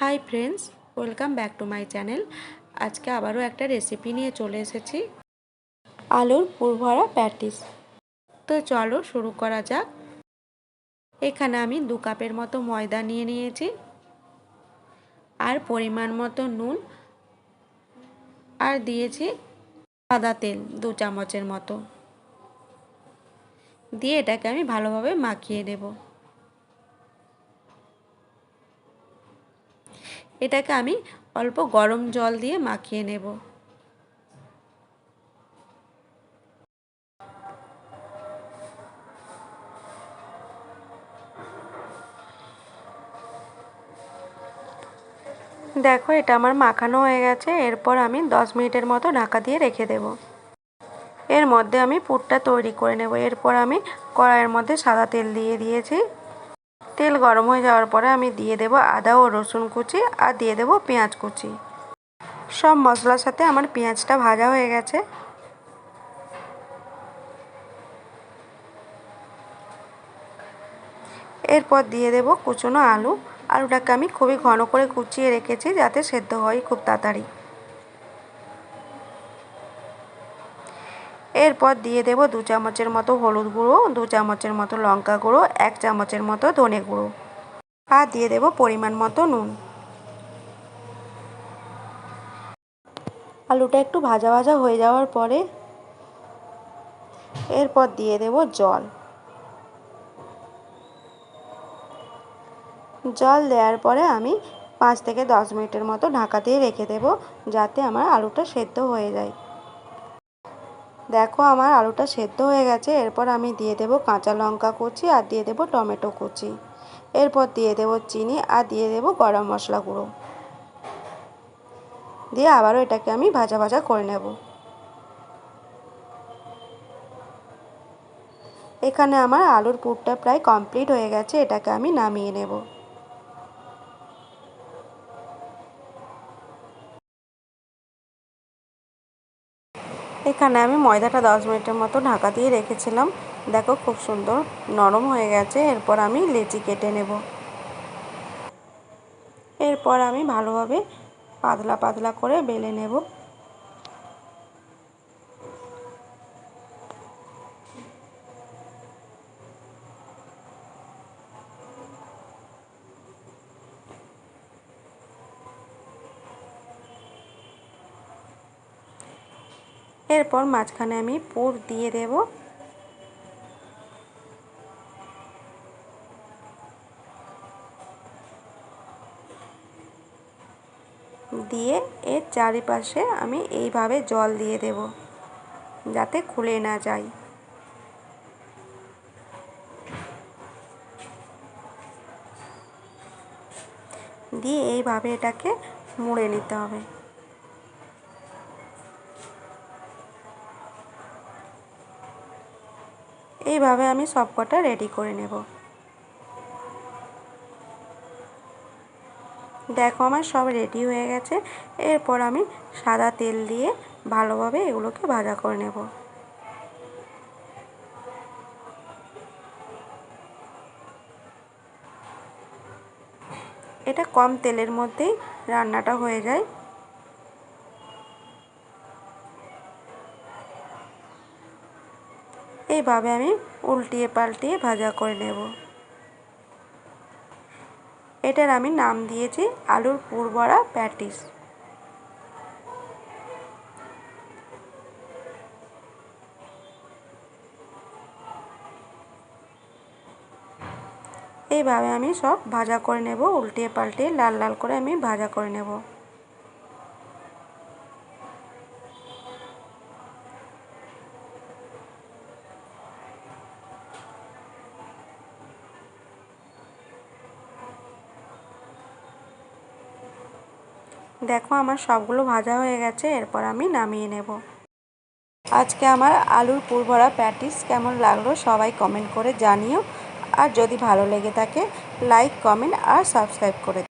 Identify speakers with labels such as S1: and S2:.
S1: Hi friends, welcome back to my channel. আজকে আবারও একটা রেসিপি নিয়ে চলে এসেছি, আলুর পুরভরা প্যাটিস। তো চলো শুরু করা যাক। এখানে আমি 2 কাপের মতো ময়দা নিয়ে নিয়েছি, আর পরিমাণ মতো নুন, আর দিয়েছি সাদা তেল 2 চামচের মতো দিয়ে এটাকে আমি ভালোভাবে মাখিয়ে নেব। এটাকে আমি অল্প গরম জল দিয়ে মাখিয়ে নেব। দেখো, এটা আমার মাখানো হয়ে গেছে। এরপর আমি 10 মিনিটের মতো ঢাকা দিয়ে রেখে দেব। এর মধ্যে আমি পুরটা তৈরি করে নেব। এরপর আমি কড়াইয়ের মধ্যে সাদা তেল দিয়ে দিয়েছি। তেল গরম হয়ে যাওয়ার পরে আমি দিয়ে দেব আদা ও রসুন কুচি, আর দিয়ে দেব পেঁয়াজ কুচি। সব মশলার সাথে আমার পেঁয়াজটা ভাজা হয়ে গেছে। এরপর দিয়ে দেব কুচনো আলু। আলুটাকে আমি খুবই ঘন করে কুচিয়ে রেখেছি, যাতে সেদ্ধ হয় খুব তাড়াতাড়ি। এরপর দিয়ে দেব 2 চামচের মতো হলুদ গুঁড়ো, 2 চামচের মতো লঙ্কা গুঁড়ো, 1 চামচের মতো ধনে গুঁড়ো, আর দিয়ে দেব পরিমাণ মতো নুন। আলুটা একটু ভাজা ভাজা হয়ে যাওয়ার পরে এরপর দিয়ে দেব জল। জল দেওয়ার পরে আমি 5 থেকে 10 মিনিটের মতো ঢাকা দিয়ে রেখে দেব, যাতে আমার আলুটা সেদ্ধ হয়ে যায়। দেখো, আমার আলুটা সেদ্ধ হয়ে গেছে। এরপর আমি দিয়ে দেব কাঁচা লঙ্কা কুচি, আর দিয়ে দেব টমেটো কুচি। এরপর দিয়ে দেব চিনি, আর দিয়ে দেব গরম মশলা গুঁড়ো। দিয়ে আবারও এটাকে আমি ভাজা ভাজা করে নেব। এখানে আমার আলুর পুরটা প্রায় কমপ্লিট হয়ে গেছে। এটাকে আমি নামিয়ে নেব। এখানে আমি ময়দাটা 10 মিনিটের মতো ঢাকা দিয়ে রেখেছিলাম। দেখো, খুব সুন্দর নরম হয়ে গেছে। এরপর আমি লেচি কেটে নেব। এরপর আমি ভালোভাবে পাতলা পাতলা করে বেলে নেব। এরপর মাঝখানে আমি পুর দিয়ে দেব। দিয়ে এর চারিপাশে আমি এইভাবে জল দিয়ে দেব, যাতে খুলে না যায়। দিয়ে এইভাবে এটাকে মুড়ে নিতে হবে। এইভাবে আমি সবকটা রেডি করে নেব। দেখো, আমার সব রেডি হয়ে গেছে। এরপর আমি সাদা তেল দিয়ে ভালোভাবে এগুলোকে ভাজা করে নেব। এটা কম তেলের মধ্যেই রান্নাটা হয়ে যায়। এইভাবে আমি উল্টিয়ে পাল্টিয়ে ভাজা করে নেব। এটার আমি নাম দিয়েছি আলুর পুরভরা প্যাটিস। এইভাবে আমি সব ভাজা করে নেব, উল্টিয়ে পাল্টিয়ে লাল লাল করে আমি ভাজা করে নেব। দেখো, আমার সবগুলো ভাজা হয়ে গেছে। এরপর আমি নামিয়ে নেব। আজকে আমার আলুর পুরভরা প্যাটিস কেমন লাগলো সবাই কমেন্ট করে জানিও। আর যদি ভালো লেগে থাকে, লাইক, কমেন্ট আর সাবস্ক্রাইব করে দিও।